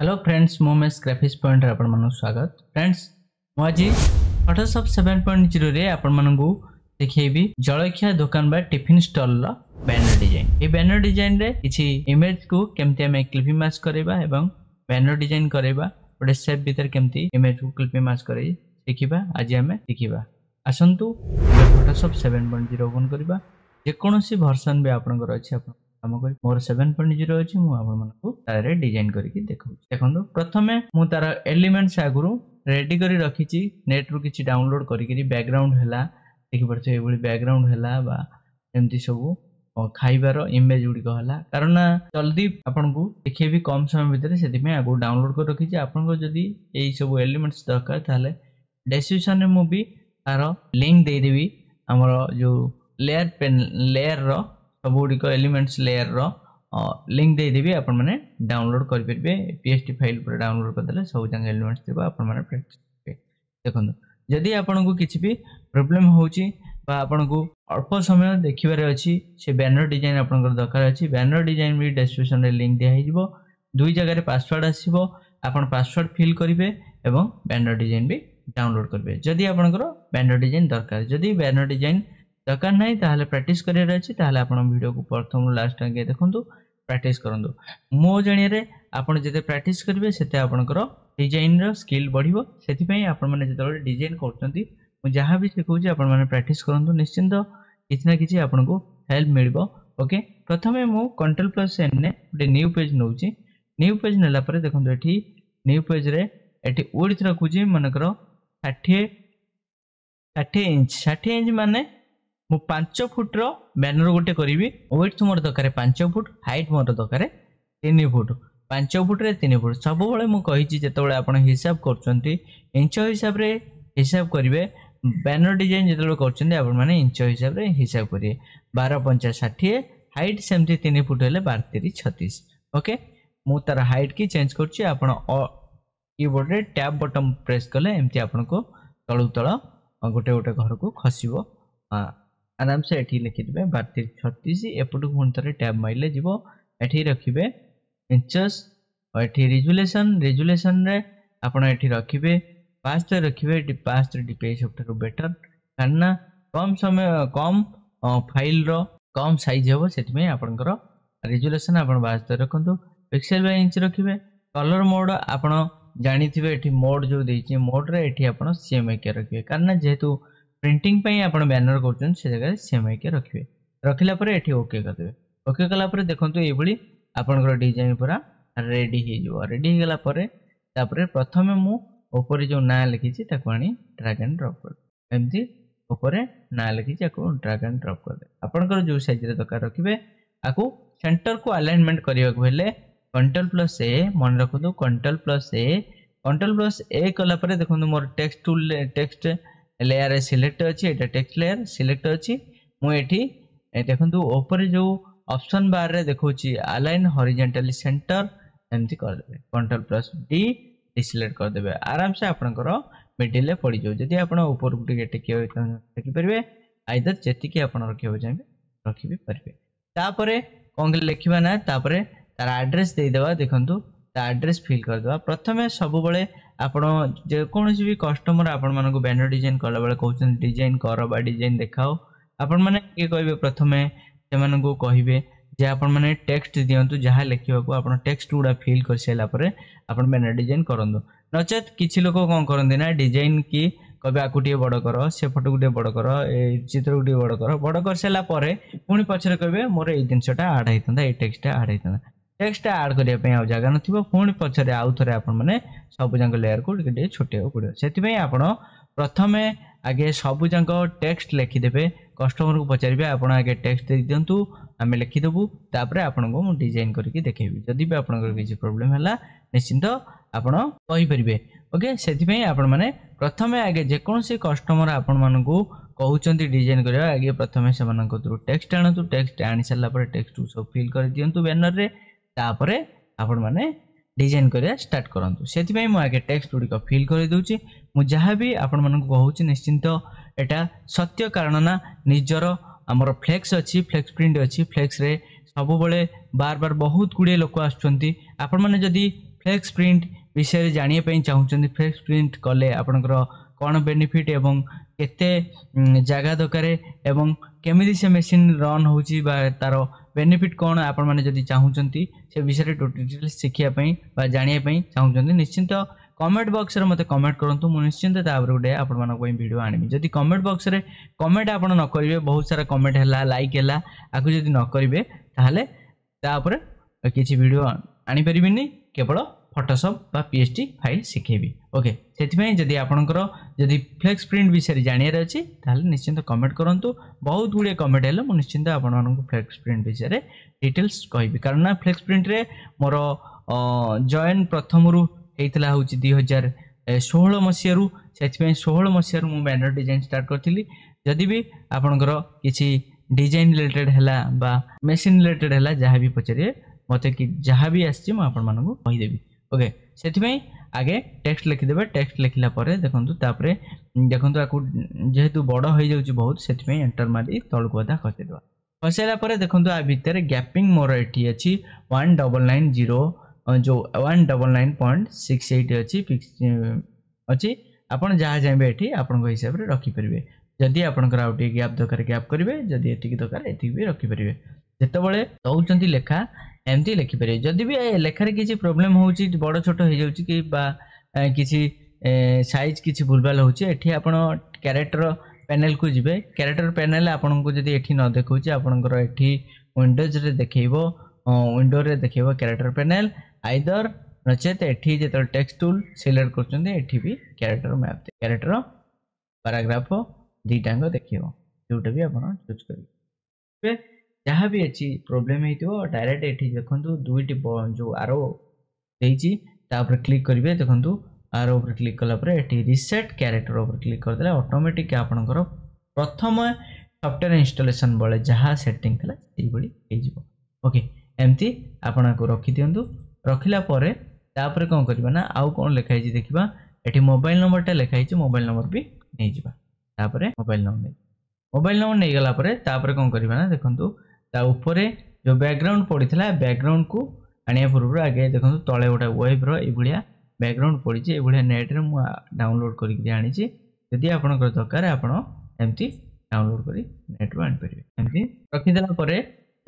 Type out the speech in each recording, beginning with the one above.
Hello friends मोमेस graphics point आपण मन स्वागत फ्रेंड्स मु फोटोशॉप 7.0 रे आपण मन को देखिएबी जलखिया दुकान बा टिफिन स्टॉल रो बैनर डिजाइन। ए बैनर डिजाइन रे किछि इमेज को केमते हम क्लिपिंग मैच करबा एवं बैनर डिजाइन करबा गोटे शेप भीतर केमती इमेज को क्लिपिंग मैच करै देखिबा। आज हम देखिबा आसंतु फोटोशॉप 7.0 ओपन करबा। जे कोनोसी वर्जन भी आपनकर अछि आपन काम करी मोर 7.0 अछि मु आपन मन को तारे डिजाइन करके देखौ। देखंदो प्रथमे मु तार एलिमेंट्स आगुरु रेडी करी रखिछि नेट रु किछि डाउनलोड करी बैकग्राउंड हैला देखि परछे एबोली बैकग्राउंड हैला बा एमती सब खाइबार इमेज गुडी कहला कारण जल्दी आपन को देखि भी कम समय भीतर सेति में आगु डाउनलोड कर रखिछि। आपन को जदी एई सब एलिमेंट्स दरकार ताले डिस्क्रिप्शन में मु भी तार लिंक दे देबी हमर जो लेयर रो सब गुडी को एलिमेंट्स लेयर रो लिंक दे देबी आपण माने डाउनलोड कर परबे। पीएसटी फाइल पर डाउनलोड कर देले सब जंग एलिमेंट्स देबा आपण माने प्रैक्टिस करबे। देखंदो जदी आपण को किछि भी प्रॉब्लम होउची बा आपण को अल्प समय देखिबारे अछि से बैनर डिजाइन आपण को दरकार अछि बैनर डिजाइन भी डिस्क्रिप्शन रे लिंक दिया हिजबो। दुई जगह रे पासवर्ड आसीबो आपण पासवर्ड फिल करिवे एवं बैनर डिजाइन भी डाउनलोड करबे। जदी आपण को बैनर डिजाइन दरकार जदी बैनर डिजाइन दरकार नहीं ताहले प्रैक्टिस करियर अछि ताहले आपण वीडियो को प्रथम लास्ट आगे देखंतु प्रैक्टिस करंदु। मो जणिया रे आपण जते प्रैक्टिस करबे सेते आपनकर डिजाइन रो स्किल बढ़िबो। सेति पई आपण माने जते डिजाइन करचंती मु जहां भी सिखौची आपण माने प्रैक्टिस करंतु निश्चिंत किछि ना किछि आपण को हेल्प मिलबो। ओके प्रथमे मु Ctrl+N ने ଗୋଟେ न्यू पेज नउची। न्यू पेज नेला परे देखंतु एठी न्यू पेज रे एठी विड्थ रखुची मनकर 60 इंच माने मु 5 फुट रो बैनर गोटे करी विड्थ मोर दरकार 5 फुट हाइट मोर दरकार 3 फुट 5 फुट रे 3 फुट सब बेले मु कहिची जेतेबेले आपण हिसाब करचंती इंच हिसाब रे हिसाब करिवे। बैनर डिजाइन जेतेबेले करचंती आपण माने इंच हिसाब रे हिसाब करिवे। 12 5 60 हाइट सेमती 3 फुट हेले 12 3 36। ओके मु तार हाइट की चेंज करची आपण कीबोर्ड रे टैब बटन प्रेस कले एमती आपण को तळु तळ गोटे गोटे घर को खसिबो आराम से एठी लिखि देबे 32 36 एपटु फोन तरे टैब माइले जिवो एठी रखिबे इंचेस और एठी रिजोल्यूशन रे आपण एठी रखिबे 5 रखिबे एठी 5 डीपीआई सबठारु बेटर कारण कम समय कम फाइल रो कम साइज हेबो सेति में आपनकर रिजोल्यूशन आपण 5 रखंतु। पिक्सेल बाय इंच रखिबे। कलर मोड आपण जानिथिबे एठी मोड जो देछि मोड रे एठी आपण सीएमआई के रखिबे कारण जेहेतु प्रिंटिंग पई आपण बैनर करछन से जगह सीएमआई के रखिबे। रखिला परे एठी ओके कर देबे। ओके कला परे देखंतु एबोली आपनकर डिजाइन पूरा रेडी हे जो रेडी गेला परे तापरे प्रथमे मु ऊपर जो ना लिखि छि ताको आनी ड्रैग एंड ड्रॉप कर एमती ऊपर ना लिखि छि ताको ड्रैग एंड ड्रॉप कर दे। आपनकर जो साइज रे दरकार रखिबे आकु सेंटर को अलाइनमेंट करिया को हेले Ctrl+A मन रखदो Ctrl+A कला परे देखंतु मोर text tool text layer select अछि एटा टेक्स्ट लेयर सिलेक्ट अछि मु एठी देखंतु ऊपर जो ऑप्शन बार रे देखौची अलाइन हॉरिजॉन्टली सेंटर एमती कर देबे। Ctrl+D डिसेलेक्ट कर देबे आराम से आपनकर मिडिल ले पड़ी जाउ। जदी आपण ऊपर गुटी गेट के रखि परबे आइदर जेति के आपण रखिबो जाबे रखि भी परबे। तापरे कोन लिखिबा ना तापरे तार एड्रेस दे देबा। देखंतु ता एड्रेस फिल कर देबा। प्रथमे सब बळे आपण जे कोनोसी भी कस्टमर आपण माने को बैनर डिजाइन करला बेले कहउछन डिजाइन कर बा डिजाइन देखाओ आपण माने के कहबे प्रथमे से माने को कहिबे जे आपण माने टेक्स्ट दियंतु जहा लिखिबा को आपण टेक्स्ट उडा फिल कर सेला परे आपण बैनर डिजाइन करंदो। नचेत किछि लोक कोन करंदी ना डिजाइन की कहबे आकुटिए बड़ कर से फोटो गुटे बड़ कर ए चित्र गुटे बड़ कर सेला परे पुनी पछरे कहबे मोर ए दिनसटा ऐड हैतंदा ए टेक्स्ट ऐड हैतंदा टेक्स्ट ऐड करिया पे आ जागा नथिबो पुनी पछरे आउ थरे आपण माने सब जंग लेयर को टिके छोटे पड़ो सेति में आपण प्रथमे आगे सब जंग टेक्स्ट लिखि देबे। कस्टमर को पचारिबे आपण आगे टेक्स्ट दे दियंतु आमे लिखि देबु तापरे आपण को मु डिजाइन करके देखेबी। जदी भी आपण को किछि प्रॉब्लम हला निश्चित आपण कहि परिबे। ओके सेति में आपण माने प्रथमे आगे जे कोनसी कस्टमर आपण मानन को कहउचंती डिजाइन करिया आगे प्रथमे से मानन को थ्रू टेक्स्ट आनतु टेक्स्ट आनि सल्ला पर टेक्स्ट सब फिल कर दियंतु बैनर रे तापरे आपण माने डिजाइन करिया स्टार्ट करंतु। सेति पई मु आगे टेक्स्ट गुडी को फिल कर दोची मु जहां भी आपण मानन को कहउची निश्चिंत एटा सत्य कारण ना निजरो हमर फ्लेक्स अछि फ्लेक्स प्रिंट अछि फ्लेक्स रे सब बळे बार बार बहुत गुडे लोक आछंती आपण माने जदी फ्लेक्स प्रिंट विषय जानिए पई चाहउछन फ्लेक्स प्रिंट कले आपनकर कोन बेनिफिट एवं केते जगह दरकार एवं केमिति से मशीन रन होची बा तार बेनिफिट कोन आपण माने जदी चाहउछंती से विषय डिटेल शिखिया पई बा जानिए पई चाहउछंती निश्चित कमेंट बॉक्स रे मते कमेंट करंतु मु निश्चित तापर गुडे आपण मानक पई वीडियो आनिबी जदी कमेंट बॉक्स रे कमेंट आपण न करिवे बहुत सारा कमेंट हैला लाइक हैला आकु जदी न करिवे ताहले तापर किछि वीडियो आनी परिबिनी केवल फोटोशॉप बा पीएसटी फाइल शिखेबी ओके सेति जदि आपनकर जदि फ्लेक्स प्रिंट विषय जानियार अछि ताहले निश्चित कमेंट करंतु बहुत गुडे कमेंट हैला मु निश्चित आपण मानक फ्लेक्स प्रिंट विषय डिटेल्स कहबी कारण फ्लेक्स प्रिंट रे मोर जॉइन प्रथम रु हेतला होची 2016 मसिया रु सेति 16 मसिया रु मु बैनर डिजाइन स्टार्ट करथिली जदि भी आपनकर किछि डिजाइन रिलेटेड हैला बा मशीन रिलेटेड हैला जहा भी पचरे मते कि जहा भी आछि म आपण मानकु कहि देबी ओके सेति आगे टेक्स्ट लिखि देबे टेक्स्ट लिखिला परे देखंतु तापरे देखंतु आकु जेहेतु बड़ होई जाउची बहुत सेति एंटर मारी तळकु आधा खसे देबा खसेला परे देखंतु आ भितर गैपिंग मोर एठी अछि 1990 जो 199.68 अछि फिक्स अछि आपण जहा जाबे एठी आपण को हिसाब रे रखि परिबे जदि आपण कर आउटी गैप दरकार गैप करिवे जदि एठी की दरकार एठी भी रखि परिबे जेतबळे दउचंती लेखा एमती लिखि परिबे जदि भी लेखा रे किछि प्रॉब्लम होउची बड़ छोट हो जाउची कि बा किछि साइज किछि भूलभाल होउची एठी आपण कैरेक्टर पैनल को जिबे कैरेक्टर पैनल आपण को जदि एठी न देखौची आपण कर एठी विंडोज रे देखैबो विंडो रे देखैबो कैरेक्टर पैनल आइदर नचेत एठी जेतल टेक्स्ट टूल सिलेक्ट करचंदे एठी भी कैरेक्टर मैप कैरेक्टर पैराग्राफ दीटांग देखियो जोटा भी आपण चूज करिवे जहाँ भी अच्छी प्रोब्लेम हेतिबो डायरेक्ट एठी देखंतु दुईटी जो आरो देइची तापर क्लिक करिवे देखंतु आरो ऊपर क्लिक कला पर एठी रीसेट कैरेक्टर ऊपर क्लिक कर देला ऑटोमेटिक आपनकर प्रथम सॉफ्टवेयर इंस्टॉलेशन बळे जहाँ सेटिंग कला सेही बळी हे जिवो ओके एमती आपन को रखि दियंतु रखिला परे तापर कोन करबा ना आउ कोन लिखाइ छी देखिबा एठी मोबाइल नंबर टा लिखाइ छी मोबाइल नंबर भी नै जिबा तापर मोबाइल नंबर नै गला परे तापर कोन करबा ना देखंतु ता ऊपरे जो बैकग्राउंड पड़ीथला बैकग्राउंड को आनिया पूर्व आगे देखंतु तळे गोटा वेब रो ए भलिया बैकग्राउंड पड़ी ए भलिया नेट रे मु डाउनलोड करि के आनी छी यदि आपन को दरकार आपन एमती डाउनलोड करी नेट रो आन परिबे एमती रखि देला परे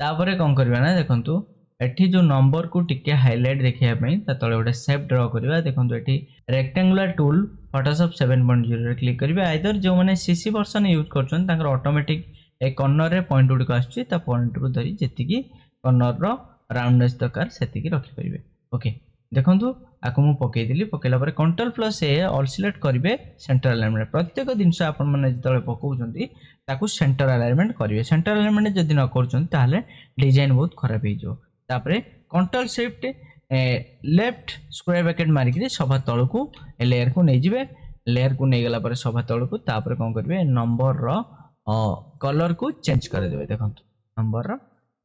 तापर कोन करबा ना देखंतु एठी जो नंबर को टिके हाईलाइट देखिया पई ता तळे गोटा शेप ड्रा करबा देखंतु एठी रेक्टेंगुलर टूल फोटोशॉप 7.0 रे क्लिक करिवे आइदर जो माने सीसी वर्जन यूज करछन तांकर ऑटोमेटिक ए कॉर्नर रे पॉइंट गुडी आछि ता पॉइंट रु धरी जेतिकी कॉर्नर रो राउंडनेस दरकार सेतिकी रखि परिबे ओके देखंतु आकु मु पके दिली पकेला पर कंट्रोल प्लस ए ऑल सिलेक्ट करिवे सेंटर अलाइनमेंट प्रत्येक दिनस आपन माने जतले पकोउचंती ताकू सेंटर अलाइनमेंट करिवे सेंटर अलाइनमेंट जदि न करचंती ताले डिजाइन बहुत खराब हे जो तापरे control shift left square bracket मारि के सभा तळकू लेयर को नै जिवे लेयर को नै गला पर सभा तळकू तापर कोन करबे नंबर रो कलर को चेंज कर देबे देखंतु नंबर रो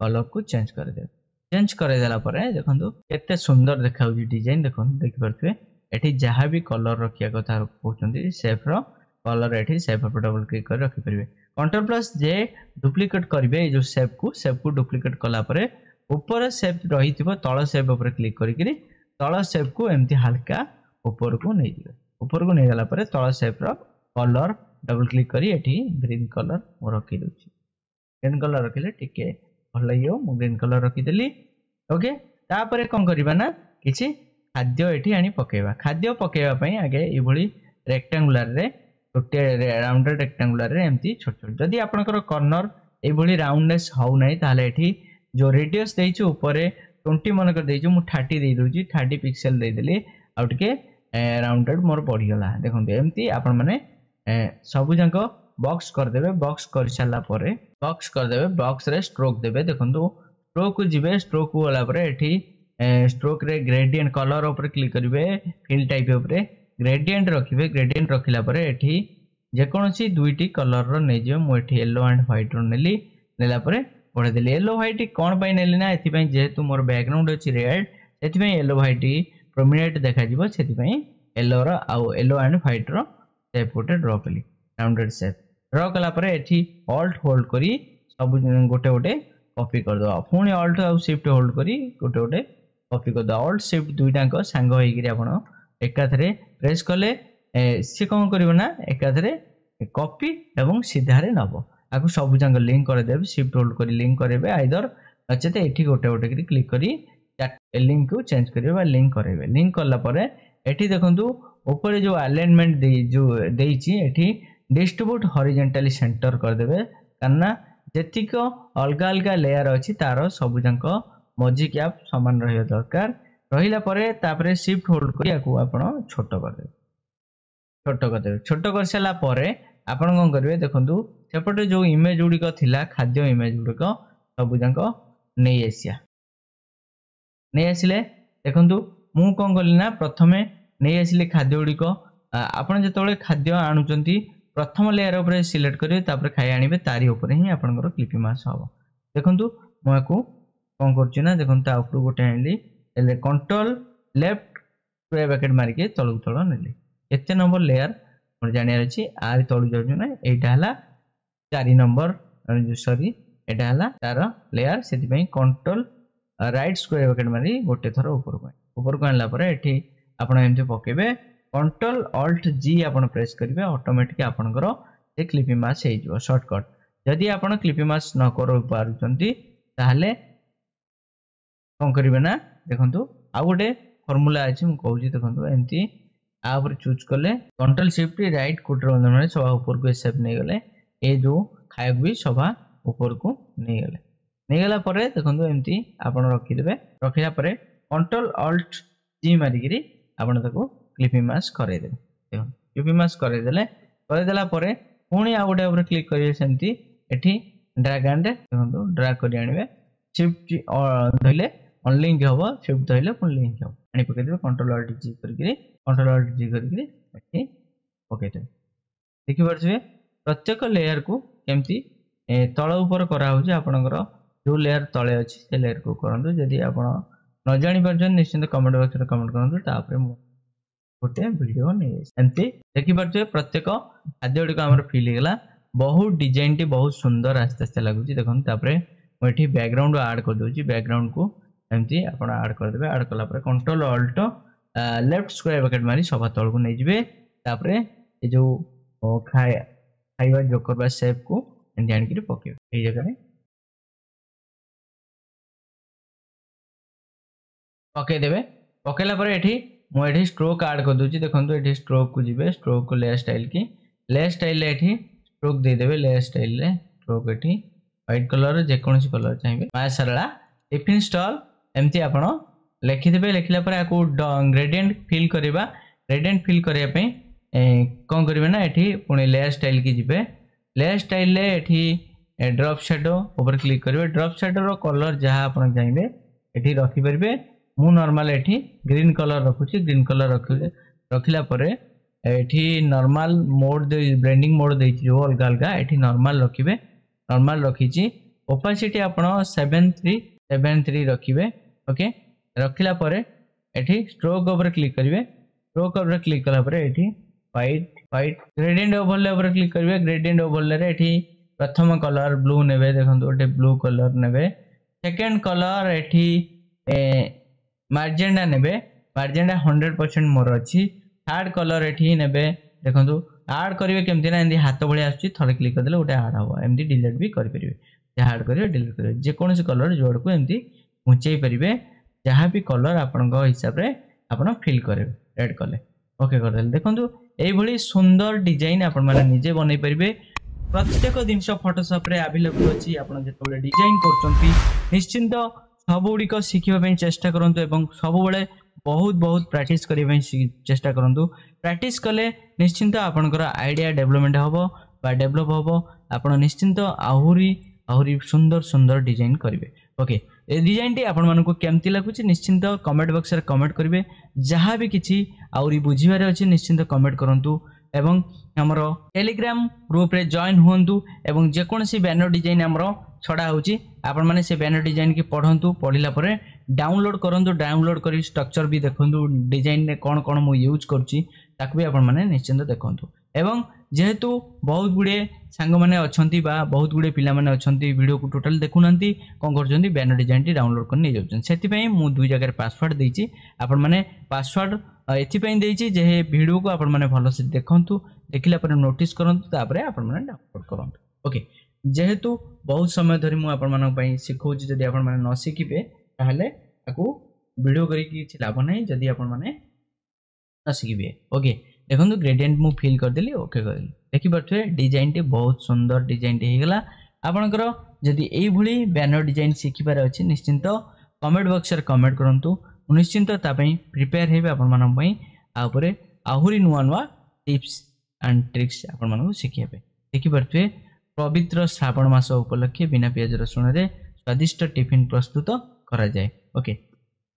कलर को चेंज कर देबे चेंज कर देला पर देखंतु केते सुंदर देखाउ डिजाइन देखंतु देखि परथबे एठी जहां भी कलर रखिया कथा कहउचंती शेप रो कलर एठी शेप पर डबल क्लिक कर रखि परिबे कंट्रोल प्लस जे डुप्लीकेट करबे जो शेप को डुप्लीकेट कला पर ऊपर शेप रहिथिबो तळ शेप ऊपर क्लिक करिकरी तळ शेप को एम्ति हल्का ऊपर को नै दिबे ऊपर को नै गला पर तळ शेप रो कलर डबल क्लिक करी एठी ग्रीन कलर मो रखि दोछि ग्रीन कलर रखिले टिके भल यो मु ग्रीन कलर रखि देली ओके तापर कोन करबा ना किछि खाद्य एठी आनी पकेबा खाद्य पकेबा पई आगे ए भली रेक्टेंगुलर रे छोटे राउंडेड रेक्टेंगुलर रे एम्ति छोट छोट जदी आपनकर कॉर्नर ए भली राउंडनेस हाउ नै ताले एठी जो रेडियस देइछु ऊपर 20 मन कर देइछु मु 30 दे दोछि 30 पिक्सेल दे देली आ टिके राउंडेड मोर बढ़ी गला देखंतु एम्ति आपन माने सबु जंक बॉक्स कर देबे बॉक्स कर साला परे बॉक्स कर देबे बॉक्स रे स्ट्रोक देबे देखंतु स्ट्रोक को जिबे स्ट्रोक को वाला परे एठी स्ट्रोक रे ग्रेडियंट कलर ऊपर क्लिक करिवे फिल टाइप ऊपर ग्रेडियंट रखिबे ग्रेडियंट रखिला परे एठी जे कोनसी दुईटी कलर रो नै जे मु एठी येलो एंड व्हाइट रो नेली नेला परे पढे देली येलो व्हाइट कोन पई नेली ना एथि पई जेहेतु मोर बैकग्राउंड अछि रेड एथि पई येलो व्हाइट प्रोमिनेंट देखा जिवो सेथि पई येलो रो आ येलो एंड व्हाइट रो शेप गोटे ड्रॉ कली राउंडेड शेप ड्रॉ कला परे एठी ऑल्ट होल्ड करी सब गोटे गोटे कॉपी कर दो पुणी ऑल्ट आ शिफ्ट होल्ड करी गोटे गोटे कॉपी कर दो ऑल्ट शिफ्ट दुईटाक सांग होकर आपण एकाथरे प्रेस कले सी कौन करिवो ना एकाथरे कॉपी एवं सीधारे नब आपको सब जाक लिंक करदेवे शिफ्ट होल्ड कर लिंक करेंगे आइदर नचेत ये गोटे गोटे क्लिक करी लिंक को चेंज करेंगे लिंक करेंगे लिंक कलापर ये देखो ऊपर जो अलाइनमेंट जो देती डिस्ट्रीब्यूट हॉरिजॉन्टली सेंटर करदेवे कारण जेतिक अलग अलग लेयर अच्छी तार सब जाक मझी कैप सामान रहा दरकार रहा शिफ्ट होल्ड कर छोट करदे छोट कर सारापर आप कौन करेंगे देखो सेपटे जो इमेज गुड़िक थिला खाद्य इमेज गुड़िक सब जाक नहीं आसिया नहीं आसिले देखो मु कौन कली ना प्रथम नहीं आसिली खाद्य गुड़िक आप जो खाद्य आणुचंती प्रथम लेयर उपर सिलेक्ट करेंगे खाई आने तारी उपर ही आपंकर क्लिपिंग मास हम देखो मुझे कौन कर देखो गोटे आनी कंट्रोल लेफ्ट स्क्वायर ब्रैकेट मारिके तलू तल नेली केते नंबर लेयर मोर जानियार अछि आर तलू जाउछु ना एटा हला 4 नंबर सॉरी एटा हला तार लेयर सेति पई कंट्रोल राइट स्क्वायर ब्रैकेट मारी गोटे थर ऊपर को आनला परे एठी आपण एमते पकेबे कंट्रोल ऑल्ट जी आपण प्रेस करिवे ऑटोमेटिक आपनकर ए क्लिपिंग मास हे जो शॉर्टकट जदि आपण क्लिपिंग मास न कर पारुचंती ताहले कौन करेंगे ना देखो आ गोटे फर्मूला अच्छी मुझे कहूँ देखो एमती आपर चूज कले कंट्रोल शिफ्ट राइट कोटर बंधन सभा ऊपर को सेप नहीं गले ये जो खाया भी सभा ऊपर को नहीं गला देखो एमती आप रखीदे रखा कंट्रोल ऑल्ट जी मारिकी आपको क्लिपिंग मास करदेवे देखो क्लिपिंग मास करदेले पुणी आ गोटे क्लिक करेंगे सेमती एठी ड्रैग एंड देखो ड्रैग कर आने शिफ्ट धरले अनलिंक हम शिफ्ट धरले पुणी लिंक हम आनी पकईदेवे कंट्रोल ऑल्ट जी करके पकईदेवे देखिपे प्रत्येक लेयर को केमती तल ऊपर कराऊँ आपणकर जो लेयर तले अच्छी से लेयर को करूँ जदि आप न जापर निश्चिंत कमेंट बॉक्स में कमेंट करूँ गोटे वीडियो नहीं एमती देखिपे प्रत्येक खाद्य गुड़िक आम फिल होगा बहुत डिजाइन टी बहुत सुंदर आस्ते आस्ते लगुच देखो मुझे बैकग्राउंड आड कर दूसरी बैकग्राउंड को एमती आप आड करदे आड कलापर control alt left square bracket मारी सभा तल को नहीं जाए ये जो खाଇବା जोकर शेप को एमती आनिक पके जगह पकईदेवे पकईला ये मुझे स्ट्रोक आड कर दूसरी देखो ये स्ट्रोक को जी स्ट्रोक को लेयर स्टाइल की लेयर स्टाइल ये स्ट्रोक देदेवे लेयर स्टाइल स्ट्रोक ये व्हाइट कलर जेकोसी कलर चाहिए माया सरला टिफिन स्टॉल एमती आप लिखिदे लिखला आपको ग्रेडियंट फिल करवा ग्रेडियंट फिल करने कौन करेंगे ना ये पुणी लेयर स्टाइल की जीवे लेयर स्टाइल ये ड्रॉप शैडो ऊपर क्लिक करेंगे ड्रॉप शैडो रो कलर जहाँ आप चाहिए ये रखिपारे मु नॉर्मल ये ग्रीन कलर रखुची ग्रीन कलर रखिला ये नॉर्मल मोड ब्लेंडिंग मोड दे जो अलग अलग ये नॉर्मल रखिए नॉर्मल रखी ओपासिटी आप 7373 रखिए ओके रखिला ये स्ट्रोक ओवर क्लिक करेंगे स्ट्रोक ओवर क्लिक कलापर ये white white gradient overlay over click करेंगे ग्रेडियंट ओवरले ये प्रथम कलर ब्लू ने देखो गोटे ब्लू कलर ने सेकेंड कलर ये मार्जेंडा ने मार्जेंडा 100% मोर अच्छी थर्ड कलर ये ने देखो आड करेंगे केमती ना एमती हाथ भाई आसूँ थे क्लिक करदे गोटे आड हम एमती डिलीट भी करेंगे जहाँ आड करेंगे डिलीट करेंगे जेकोसी कलर जोड़ को एमती घुंचे पारे जहाँ भी कलर आपण हिसाब से आप फिल करेंगे रेड कले ओके करदे देखो ये सुंदर डिजाइन आपण मैंने निजे बनई पारे प्रत्येक जिनस फोटोशॉप रे अवेलेबल अच्छी आप जो डिजाइन कर निश्चिंत सब गुड़िक शिखापी चेष्टा करूँ और सब बहुत बहुत प्रैक्टिस करने चेष्टा करूँ प्रैक्टिस कले निश्चिंत आपणकर आइडिया डेवलपमेंट हम डेवलप हम आप निश्चिंत आहरी आहरी सुंदर सुंदर डिजाइन करेंगे ओके ये डिजाइन टी आपण केमती लगुच निश्चिंत कमेंट बॉक्स में कमेंट करेंगे जहाँ भी किसी आहरी बुझीबार अच्छे निश्चिंत कमेंट करूँ एवं आमर टेलीग्राम ग्रुप रे जॉइन हुंतु एवं जेकोसी बैनर डिजाइन आमर छड़ा होची आपण माने से बैनर डिजाइन की पढ़ंतु पढ़िला परे डाउनलोड करंतु डाउनलोड करी स्ट्रक्चर भी देखंतु डिजाइन ने कोन कोन मु यूज करची ताक भी आपण माने निश्चिंत देखंतु एवं जेहेतु बहुत गुड़े सांग मैंने अच्छा बहुत गुड़े पिला माने अच्छा वीडियो को टोटल देखुना कौन कर बैनर डिजाइन टी डाउनलोड कर नहीं जाऊँ से मुझे दुई जगह पासवर्ड देती आपण मैंने पासवर्ड एथिपाई देती जे वीडियो को आपण मैंने भल से देखु देखला पर नोटिस करूँ आपण मैंने डाउनलोड करूँ ओके जेहेतु बहुत समय धरी मुझे शिखा जदि आपण मैंने न शिखे ताहले ताकू वीडियो करी लाभ नहीं जदि आपण मैंने न शिखे ओके देखो ग्रेडियंट मु फिल करदेली ओके कर देखिपे डिजाइन टी बहुत सुंदर डिजाइन टी होगला आपणकर जदि यही बैनर डिजाइन शिखिबार अच्छी निश्चिंत कमेंट बॉक्स रे कमेंट करंतु निश्चिंत तापई प्रिपेयर हेबे आपण मानन पई आउपरे आहुरी नुआ नुआ टिप्स एंड ट्रिक्स आपण मानन शिखिबे देखिपे पवित्र श्रावण मास उपलक्षे बिना पियाज रसुण रे स्वादिष्ट टिफिन प्रस्तुत करा जाए ओके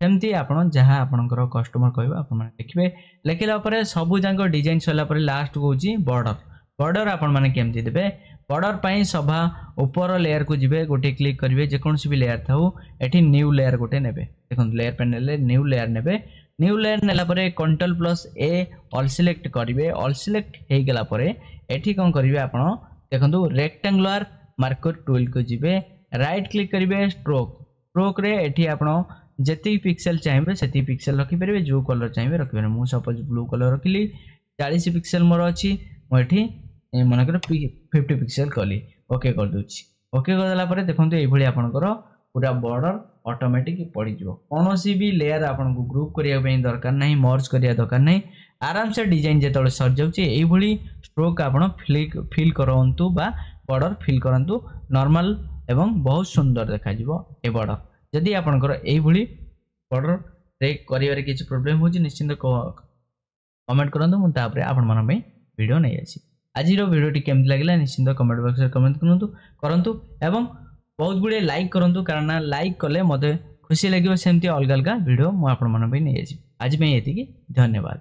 सेमती आपण जहाँ आपणकर कस्टमर कहबा आपण माने देखिबे लेखिला परे सबु जांक डिजाइन सला परे लास्ट को होची बॉर्डर बॉर्डर आपण माने केमती देबे बॉर्डर पई सभा ऊपर लेयर को जिबे गोटे क्लिक करिवे जे कोनसी भी लेयर थाउ एठी न्यू लेयर गोटे नेबे देखन लेयर पैनल ले न्यू लेयर नेबे न्यू लेयर नेला परे कंट्रोल प्लस ए ऑल सिलेक्ट करिवे ऑल सिलेक्ट हे गेला परे एठी कोन करिवे आपण देखंतु रेक्टेंगुलर मार्कर टूल को जिबे राइट क्लिक करिवे स्ट्रोक स्ट्रोक रे एठी आपण जति पिक्सेल चाहिए से पिक्सेल रखिपारे जो कलर चाहिए रखिपारे मु सपोज ब्लू कलर रखिली 40 पिक्सेल मोर अच्छी मुझे मनकर 50 पिक्सेल कली ओके कर दूची ओके करदेला परे देखंतु एभली आपनकर पूरा बॉर्डर ऑटोमेटिक पड़ जाव कौन भी लेयर आपन को ग्रुप करने दरकार नहीं मर्ज करिया दरकार नहीं आराम से डिजाइन जो सर जाऊँगी स्ट्रोक आपन फिल करंतु बा बॉर्डर फिल करंतु नॉर्मल एवं बहुत सुंदर देखा ए बॉर्डर जदि आपनकर एभली बॉर्डर रे करिवारे किछि प्रॉब्लम होछि निश्चिंत कमेंट करंतु मु तापरे आपन मन में वीडियो नै आसी आज रो वीडियो टी केमति लागला निश्चिंत कमेंट बॉक्स रे कमेंट करंतु एवं बहुत गुडे लाइक करंतु कारण लाइक कले मते खुशी लागियो सेमती अलग अलग वीडियो मु आपन मन में नै आसी आज में एति धन्यवाद।